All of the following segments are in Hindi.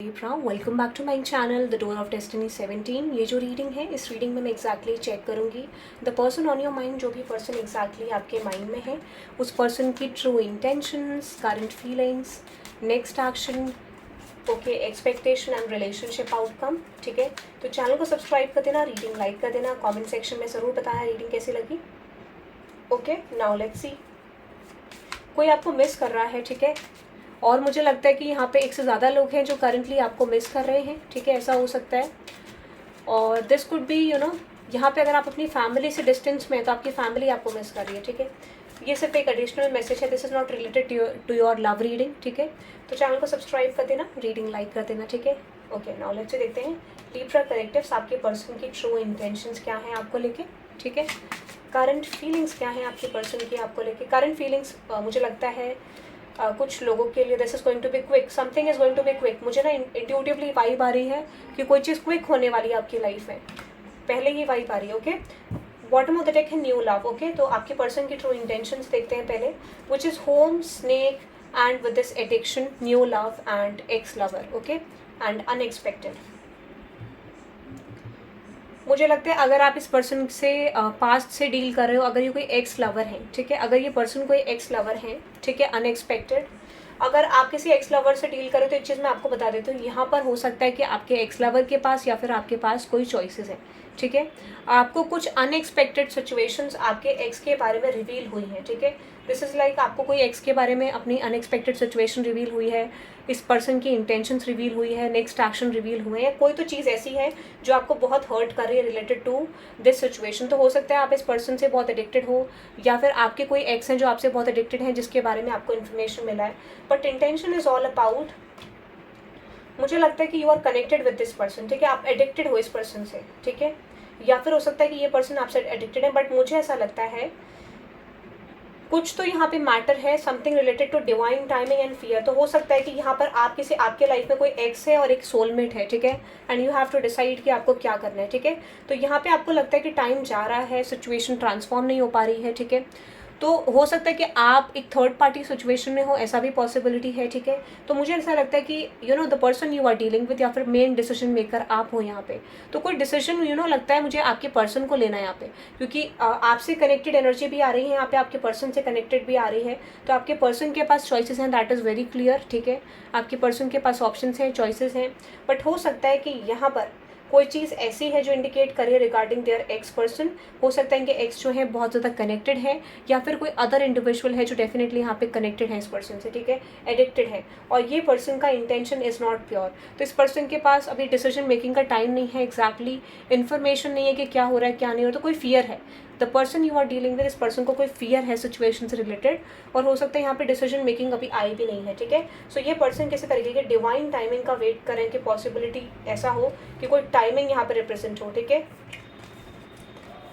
Libra, welcome back to my channel the door of destiny 17। ये जो रीडिंग है, इस रीडिंग में मैं एग्जैक्टली चेक करूँगी the person on your mind, जो भी पर्सन एग्जैक्टली आपके माइंड में है, उस पर्सन की true intentions, current feelings, next action, okay, expectation and relationship outcome. ठीक है, तो चैनल को सब्सक्राइब कर देना, रीडिंग लाइक कर देना, कॉमेंट सेक्शन में ज़रूर बताना रीडिंग कैसी लगी। Okay, now let's see. कोई आपको मिस कर रहा है, ठीक है, और मुझे लगता है कि यहाँ पे एक से ज़्यादा लोग हैं जो करंटली आपको मिस कर रहे हैं। ठीक है, ऐसा हो सकता है। और दिस कुड बी यहाँ पे अगर आप अपनी फैमिली से डिस्टेंस में हैं तो आपकी फैमिली आपको मिस कर रही है। ठीक है, ये सिर्फ एक एडिशनल मैसेज है, this is not related to your love reading. ठीक है, तो चैनल को सब्सक्राइब कर देना, रीडिंग लाइक कर देना। ठीक है, ओके, नाउ लेट्स देखते हैं लिब्रा कलेक्टिव्स, आपके पर्सन की ट्रू इंटेंशंस क्या हैं आपको लेके। ठीक है, करंट फीलिंग्स क्या हैं आपके पर्सन की आपको लेके। करंट फीलिंग्स मुझे लगता है कुछ लोगों के लिए this is going to be quick, something is going to be quick. मुझे ना इंट्यूटिवली वाइब आ रही है कि कोई चीज़ क्विक होने वाली है आपकी लाइफ में, पहले ही वाइब आ रही है। Okay, bottom of the deck है न्यू लव। ओके, तो आपके पर्सन की ट्रू इंटेंशंस देखते हैं पहले, which is home, snake and with this addiction, new love and x lover. Okay, and unexpected. मुझे लगता है अगर आप इस पर्सन से पास्ट से डील कर रहे हो, अगर ये कोई एक्स लवर है, ठीक है, अगर ये पर्सन कोई एक्स लवर है, ठीक है, अनएक्सपेक्टेड, अगर आप किसी एक्स लवर से डील करो तो एक चीज़ मैं आपको बता देती हूँ, यहाँ पर हो सकता है कि आपके एक्स लवर के पास या फिर आपके पास कोई चॉइसेस हैं। ठीक है, आपको कुछ अनएक्सपेक्टेड सिचुएशंस आपके एक्स के बारे में रिवील हुई हैं। ठीक है, दिस इज़ लाइक आपको कोई एक्स के बारे में अपनी अनएक्सपेक्टेड सिचुएशन रिवील हुई है, इस पर्सन की इंटेंशंस रिवील हुई है, नेक्स्ट एक्शन रिवील हुए हैं, कोई तो चीज़ ऐसी है जो आपको बहुत हर्ट कर रही है रिलेटेड टू दिस सिचुएशन। तो हो सकता है आप इस पर्सन से बहुत एडिक्टेड हो, या फिर आपके कोई एक्स हैं जो आपसे बहुत एडिक्टेड हैं जिसके बारे में आपको इन्फॉर्मेशन मिला है। But intention is all about, मुझे लगता है कि you are connected with this person. ठीक है, आप एडिक्टेड हो इस पर्सन से। ठीक है, या फिर हो सकता है कि ये पर्सन आपसे एडिक्टेड है, बट मुझे ऐसा लगता है कुछ तो यहाँ पे मैटर है, something related to divine timing and fear. तो हो सकता है कि यहाँ पर आप किसी आपके लाइफ में कोई एक्स है और एक सोलमेट है। ठीक है, and you have to decide कि आपको क्या करना है। ठीक है, तो यहाँ पे आपको लगता है कि टाइम जा रहा है, सिचुएशन ट्रांसफॉर्म नहीं हो पा रही है। ठीक है, तो हो सकता है कि आप एक थर्ड पार्टी सिचुएशन में हो, ऐसा भी पॉसिबिलिटी है। ठीक है, तो मुझे ऐसा लगता है कि the person you are dealing with, या फिर मेन डिसीजन मेकर आप हो यहाँ पे, तो कोई डिसीजन लगता है मुझे आपके पर्सन को लेना है यहाँ पे, क्योंकि आपसे कनेक्टेड एनर्जी भी आ रही है यहाँ पे, आपके पर्सन से कनेक्टेड भी आ रही है। तो आपके पर्सन के पास चॉइसेस हैं, दैट इज़ वेरी क्लियर। ठीक है, आपके पर्सन के पास ऑप्शन हैं, चॉइसेस हैं, बट हो सकता है कि यहाँ पर कोई चीज़ ऐसी है जो इंडिकेट करे रिगार्डिंग देयर एक्स पर्सन। हो सकता है कि एक्स जो है बहुत ज़्यादा कनेक्टेड है, या फिर कोई अदर इंडिविजुअल है जो डेफिनेटली यहाँ पे कनेक्टेड है इस पर्सन से। ठीक है, एडिक्टेड है, और ये पर्सन का इंटेंशन इज़ नॉट प्योर। तो इस पर्सन के पास अभी डिसीजन मेकिंग का टाइम नहीं है, एग्जैक्टली इन्फॉर्मेशन नहीं है कि क्या हो रहा है क्या नहीं हो रहा, तो कोई फियर है। The person you are dealing with, इस पर्सन को कोई फियर है सिचुएशन से रिलेटेड, और हो सकता है यहाँ पे डिसीजन मेकिंग अभी आई भी नहीं है। ठीक है, सो ये पर्सन किसी तरीके के डिवाइन टाइमिंग का वेट करें कि पॉसिबिलिटी ऐसा हो कि कोई टाइमिंग यहाँ पे रिप्रेजेंट हो। ठीक है,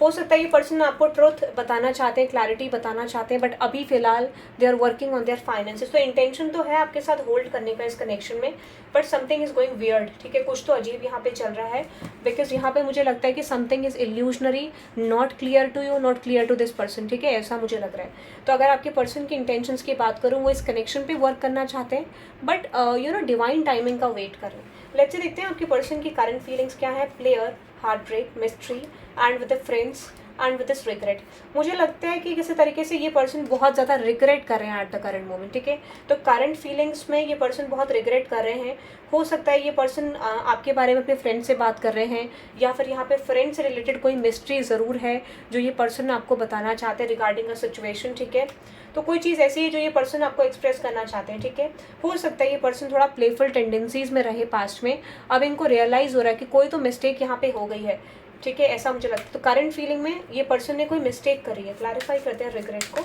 हो सकता है ये पर्सन आपको ट्रुथ बताना चाहते हैं, क्लैरिटी बताना चाहते हैं, बट अभी फिलहाल they are working on their finances. तो इंटेंशन तो है आपके साथ होल्ड करने का इस कनेक्शन में, but something is going weird. ठीक है, कुछ तो अजीब यहाँ पे चल रहा है, बिकॉज यहाँ पे मुझे लगता है कि something is illusionary, not clear to you, not clear to this person. ठीक है, ऐसा मुझे लग रहा है। तो अगर आपके पर्सन की इंटेंशंस की बात करूँ, वो इस कनेक्शन पे वर्क करना चाहते हैं, बट डिवाइन टाइमिंग का वेट कर रहे हैं। लेट्स से देखते हैं आपके पर्सन की करंट फीलिंग्स क्या है। Player, heart break, mystery and with the friends and with this regret. मुझे लगता है कि किसी तरीके से ये पर्सन बहुत ज़्यादा रिग्रेट कर रहे हैं एट द करंट मोमेंट। ठीक है, तो करंट फीलिंग्स में ये पर्सन बहुत रिग्रेट कर रहे हैं। हो सकता है ये पर्सन आपके बारे में अपने फ्रेंड से बात कर रहे हैं, या फिर यहाँ पे फ्रेंड से रिलेटेड कोई मिस्ट्री ज़रूर है जो ये पर्सन आपको बताना चाहते हैं रिगार्डिंग अ सिचुएशन। ठीक है, तो कोई चीज़ ऐसी है जो ये पर्सन आपको एक्सप्रेस करना चाहते हैं। ठीक है, हो सकता है ये पर्सन थोड़ा प्लेफुल टेंडेंसीज में रहे पास्ट में, अब इनको रियलाइज़ हो रहा है कि कोई तो मिस्टेक यहाँ पे हो गई है। ठीक है, ऐसा मुझे लगता है। तो करंट फीलिंग में ये पर्सन ने कोई मिस्टेक करी है, क्लैरिफाई करते हैं रिग्रेट को।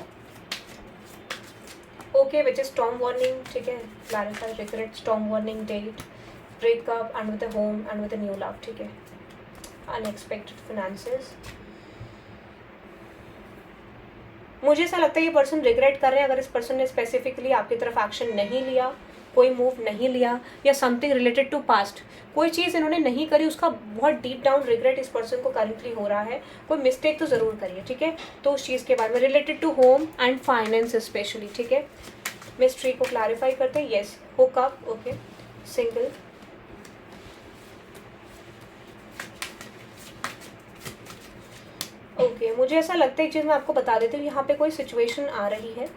Okay, which is storm warning. ठीक है, clarify regret, storm warning, date, breakup and with the home and with the new love. ठीक है, अनएक्सपेक्टेड फाइनेंसेस। मुझे ऐसा लगता है ये पर्सन रिग्रेट कर रहे हैं अगर इस पर्सन ने स्पेसिफिकली आपकी तरफ एक्शन नहीं लिया, कोई मूव नहीं लिया, या समथिंग रिलेटेड टू पास्ट कोई चीज़ इन्होंने नहीं करी, उसका बहुत डीप डाउन रिग्रेट इस पर्सन को करंटली हो रहा है। कोई मिस्टेक तो ज़रूर करिए। ठीक है, तो उस चीज़ के बारे में related to home and finance specially. ठीक है, मिस्ट्री को क्लैरिफाई करते हैं। Yes, hookup, okay, single, okay मुझे ऐसा लगता है एक चीज़ मैं आपको बता देती हूँ, यहाँ पे कोई सिचुएशन आ रही है।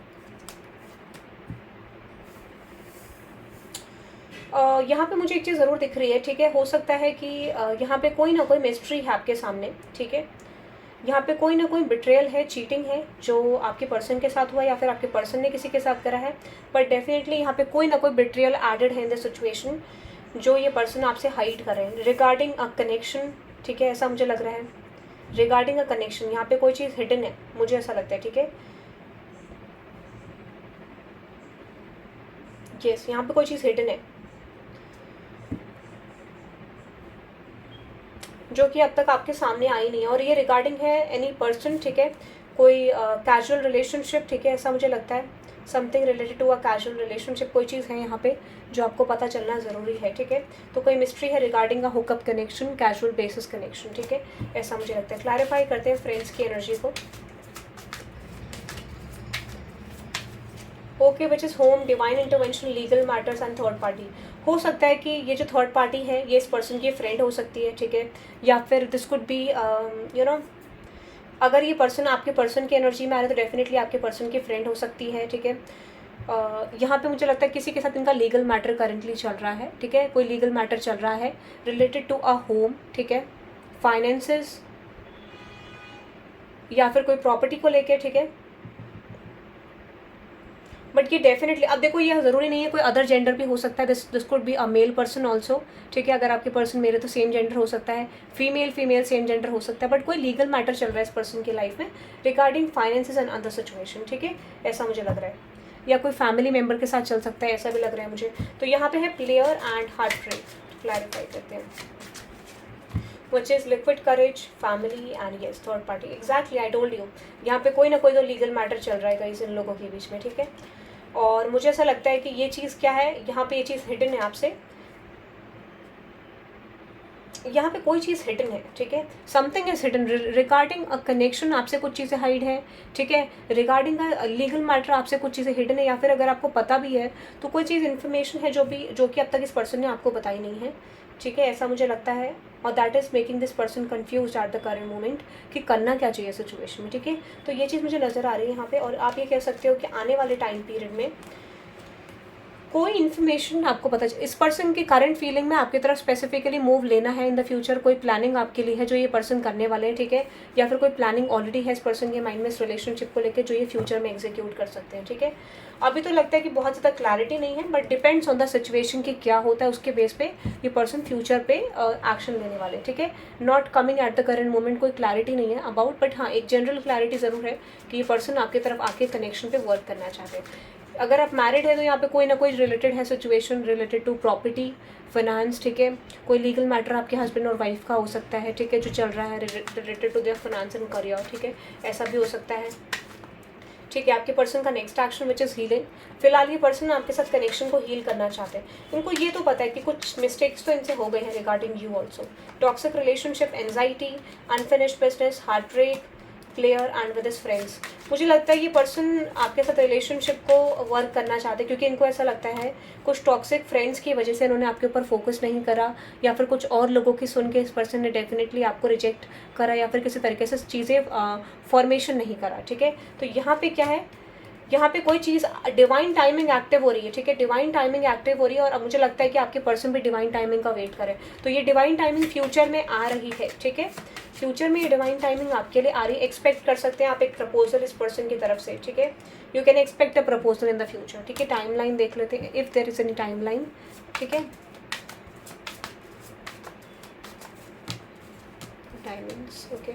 यहाँ पे मुझे एक चीज़ ज़रूर दिख रही है, ठीक है। हो सकता है कि यहाँ पे कोई ना कोई मिस्ट्री है आपके सामने, ठीक है। यहाँ पे कोई ना कोई बिट्रेयल है, चीटिंग है, जो आपके पर्सन के साथ हुआ या फिर आपके पर्सन ने किसी के साथ करा है। बट डेफिनेटली यहाँ पे कोई ना कोई बिट्रेयल एडेड है इन द सिचुएशन, जो ये पर्सन आपसे हाइड कर रहे हैं रिगार्डिंग अ कनेक्शन, ठीक है। ऐसा मुझे लग रहा है रिगार्डिंग अ कनेक्शन, यहाँ पे कोई चीज़ हिडन है, मुझे ऐसा लगता है, ठीक है। यस, यहाँ पे कोई चीज़ हिडन है जो कि अब तक आपके सामने आई नहीं है, और ये रिगार्डिंग है एनी पर्सन, ठीक है। कोई कैजुअल रिलेशनशिप, ठीक है, ऐसा मुझे लगता है। Something related to a casual relationship, कोई चीज़ है यहाँ पे जो आपको पता चलना ज़रूरी है, ठीक है। तो कोई मिस्ट्री है regarding a hookup connection, casual basis connection, ठीक है, ऐसा मुझे लगता है। क्लैरिफाई करते हैं फ्रेंड्स की एनर्जी को। Okay which is home, divine intervention, legal matters and third party. हो सकता है कि ये जो थर्ड पार्टी है ये इस पर्सन की फ्रेंड हो सकती है, ठीक है, या फिर this could be you know, अगर ये पर्सन आपके पर्सन की एनर्जी में आ रहा है तो डेफिनेटली आपके पर्सन की फ्रेंड हो सकती है, ठीक है। यहाँ पे मुझे लगता है किसी के साथ इनका लीगल मैटर करंटली चल रहा है, ठीक है, कोई लीगल मैटर चल रहा है रिलेटेड टू अ होम, ठीक है, फाइनेंसेस या फिर कोई प्रॉपर्टी को लेके, ठीक है। बट ये डेफिनेटली, अब देखो ये ज़रूरी नहीं है, कोई अदर जेंडर भी हो सकता है, this could be a male person also, ठीक है। अगर आपके पर्सन मेरे तो सेम जेंडर हो सकता है, फीमेल सेम जेंडर हो सकता है, बट कोई लीगल मैटर चल रहा है इस पर्सन की लाइफ में regarding finances and other situation, ठीक है, ऐसा मुझे लग रहा है। या कोई फैमिली मेम्बर के साथ चल सकता है, ऐसा भी लग रहा है मुझे। तो यहाँ पे है player and heart break, clarify करते हैं। which is liquid courage, family and yes third party, exactly I told you, यहाँ पे कोई ना कोई तो लीगल मैटर चल रहा है गाइस इन लोगों के बीच में, ठीक है। और मुझे ऐसा लगता है कि ये चीज़ क्या है, यहाँ पे ये चीज़ हिडन है आपसे, यहाँ पे कोई चीज़ हिडन है, ठीक है। Something is hidden regarding a connection, आपसे कुछ चीज़ें हाइड है, ठीक है। रिगार्डिंग अ लीगल मैटर आपसे कुछ चीज़ें हिडन है, या फिर अगर आपको पता भी है तो कोई चीज़ इन्फॉर्मेशन है जो कि अब तक इस पर्सन ने आपको बताई नहीं है, ठीक है, ऐसा मुझे लगता है। और that is making this person confuse at the current moment कि करना क्या चाहिए सिचुएशन में, ठीक है। तो ये चीज़ मुझे नज़र आ रही है यहाँ पे। और आप ये कह सकते हो कि आने वाले टाइम पीरियड में कोई इन्फॉर्मेशन आपको पता इस पर्सन की करंट फीलिंग में आपकी तरफ स्पेसिफिकली मूव लेना है इन द फ्यूचर, कोई प्लानिंग आपके लिए है जो ये पर्सन करने वाले हैं, ठीक है। या फिर कोई प्लानिंग ऑलरेडी है इस पर्सन के माइंड में इस रिलेशनशिप को लेकर जो ये फ्यूचर में एग्जीक्यूट कर सकते हैं, ठीक है। अभी तो लगता है कि बहुत ज़्यादा क्लैरिटी नहीं है, but depends on the situation कि क्या होता है, उसके बेस पे ये पर्सन फ्यूचर पे एक्शन लेने वाले, ठीक है। Not coming at the current moment, कोई क्लैरिटी नहीं है अबाउट, बट हाँ एक जनरल क्लैरिटी ज़रूर है कि ये पर्सन आपकी तरफ आके कनेक्शन पे वर्क करना चाहते हैं। अगर आप मैरिड है तो यहाँ पे कोई ना कोई रिलेटेड है situation related to property, finance, ठीक है। कोई लीगल मैटर आपके हस्बैंड और वाइफ का हो सकता है, ठीक है, जो चल रहा है related to their finance and career, ठीक है, ऐसा भी हो सकता है, ठीक है। आपके पर्सन का next action which is healing, फिलहाल ये पर्सन आपके साथ कनेक्शन को हील करना चाहते हैं। इनको ये तो पता है कि कुछ मिस्टेक्स तो इनसे हो गए हैं regarding you also, toxic relationship, anxiety, unfinished business, heart break, player and with his friends. मुझे लगता है ये पर्सन आपके साथ रिलेशनशिप को वर्क करना चाहते हैं, क्योंकि इनको ऐसा लगता है कुछ टॉक्सिक फ्रेंड्स की वजह से इन्होंने आपके ऊपर फोकस नहीं करा, या फिर कुछ और लोगों की सुन के इस पर्सन ने डेफिनेटली आपको रिजेक्ट करा, या फिर किसी तरीके से चीज़ें फॉर्मेशन नहीं करा, ठीक है। तो यहाँ पे क्या है, यहाँ पे कोई चीज़ डिवाइन टाइमिंग एक्टिव हो रही है, ठीक है, डिवाइन टाइमिंग एक्टिव हो रही है। और अब मुझे लगता है कि आपके पर्सन भी डिवाइन टाइमिंग का वेट करे, तो ये डिवाइन टाइमिंग फ्यूचर में आ रही है, ठीक है। फ्यूचर में ये डिवाइन टाइमिंग आपके लिए आ रही है, एक्सपेक्ट कर सकते हैं आप एक प्रपोजल इस पर्सन की तरफ से, ठीक है। You can expect a proposal in the future, ठीक है। टाइमलाइन देख लेते हैं if there is any timeline, ठीक है। Timings, okay.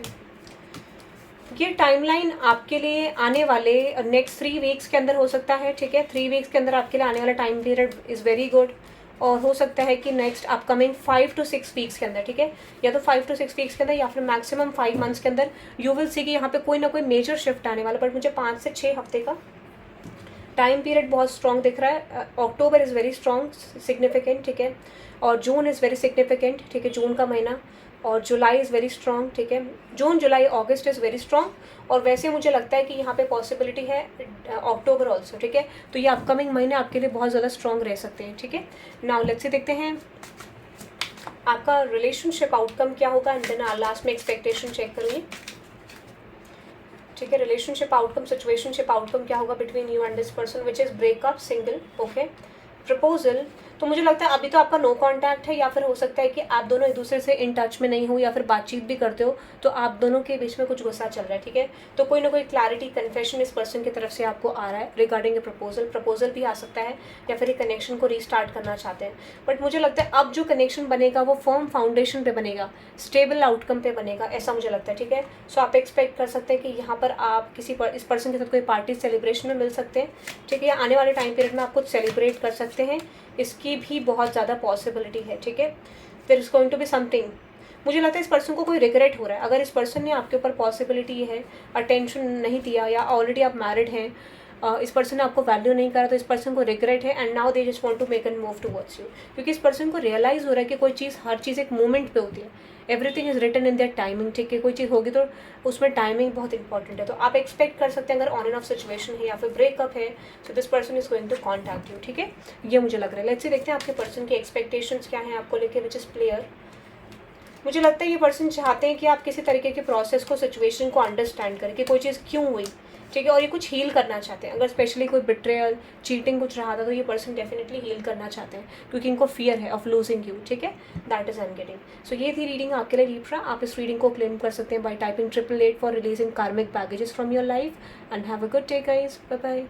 ये टाइमलाइन आपके लिए आने वाले नेक्स्ट 3 वीक्स के अंदर हो सकता है, ठीक है। 3 वीक्स के अंदर आपके लिए आने वाला time period is very good, और हो सकता है कि नेक्स्ट अपकमिंग 5 to 6 वीक्स के अंदर, ठीक है, या तो 5 to 6 वीक्स के अंदर या फिर मैक्सिमम 5 मंथ्स के अंदर यू विल सी कि यहाँ पे कोई ना कोई मेजर शिफ्ट आने वाला। बट मुझे 5 से 6 हफ्ते का टाइम पीरियड बहुत स्ट्रॉन्ग दिख रहा है। अक्टूबर इज़ वेरी स्ट्रॉन्ग सिग्निफिकेंट, ठीक है, और जून इज़ वेरी सिग्निफिकेंट, ठीक है, जून का महीना, और जुलाई इज़ वेरी स्ट्रॉन्ग, ठीक है, जून जुलाई अगस्त इज़ वेरी स्ट्रॉन्ग। और वैसे मुझे लगता है कि यहाँ पे पॉसिबिलिटी है अक्टूबर ऑल्सो, ठीक है। तो ये अपकमिंग महीने आपके लिए बहुत ज़्यादा स्ट्रॉन्ग रह सकते हैं, ठीक है। नाउ लेट्स से देखते हैं आपका रिलेशनशिप आउटकम क्या होगा, एंड देन लास्ट में एक्सपेक्टेशन चेक करूँगी। ठीक है, रिलेशनशिप आउटकम, सिचुएशनशिप आउटकम क्या होगा between you and this person, which is breakup, single, okay. Proposal, तो मुझे लगता है अभी तो आपका नो कांटेक्ट है, या फिर हो सकता है कि आप दोनों एक दूसरे से इन टच में नहीं हो, या फिर बातचीत भी करते हो तो आप दोनों के बीच में कुछ गुस्सा चल रहा है, ठीक है। तो कोई ना कोई क्लैरिटी, कन्फेशन इस पर्सन की तरफ से आपको आ रहा है रिगार्डिंग ए प्रपोजल भी आ सकता है, या फिर एक कनेक्शन को रीस्टार्ट करना चाहते हैं। बट मुझे लगता है अब जो कनेक्शन बनेगा वो फर्म फाउंडेशन पे बनेगा, स्टेबल आउटकम पे बनेगा, ऐसा मुझे लगता है, ठीक है। सो आप एक्सपेक्ट कर सकते हैं कि यहाँ पर आप इस पर्सन के साथ कोई पार्टी सेलिब्रेशन में मिल सकते हैं, ठीक है, या आने वाले टाइम पीरियड में आप कुछ सेलिब्रेट कर सकते हैं, इसकी भी बहुत ज़्यादा पॉसिबिलिटी है, ठीक है। There is going to be something, मुझे लगता है इस पर्सन को कोई रिग्रेट हो रहा है। अगर इस पर्सन ने आपके ऊपर पॉसिबिलिटी है अटेंशन नहीं दिया, या ऑलरेडी आप मैरिड हैं, इस पर्सन ने आपको वैल्यू नहीं करा, तो इस पर्सन को रिग्रेट है and now they just want to make an move towards you, क्योंकि इस पर्सन को रियलाइज़ हो रहा है कि कोई चीज़, हर चीज़ एक मोमेंट पे होती है, everything is written in their timing, ठीक है। कोई चीज़ होगी तो उसमें टाइमिंग बहुत इंपॉर्टेंट है। तो आप एक्सपेक्ट कर सकते हैं अगर ऑन एंड ऑफ सिचुएशन है या फिर ब्रेकअप है, so this person is going to contact you, ठीक है। ये मुझे लग रहा है। लेट्स सी, देखते हैं आपके पर्सन की एक्सपेक्टेशंस क्या हैं आपको लेके, विच इज़ क्लियर। मुझे लगता है ये पर्सन चाहते हैं कि आप किसी तरीके के प्रोसेस को, सिचुएशन को अंडरस्टैंड करें कि कोई चीज़ क्यों हुई, ठीक है, और ये कुछ हील करना चाहते हैं। अगर स्पेशली कोई बिट्रेयल, चीटिंग कुछ रहा था तो ये पर्सन डेफिनेटली हील करना चाहते हैं, क्योंकि इनको फियर है ऑफ लूजिंग यू, ठीक है। That is I am getting. So ये थी रीडिंग आपके लिए लिब्रा। आप इस रीडिंग को क्लेम कर सकते हैं by typing 888 for releasing karmic baggages from your life. And have a good day guys, bye bye.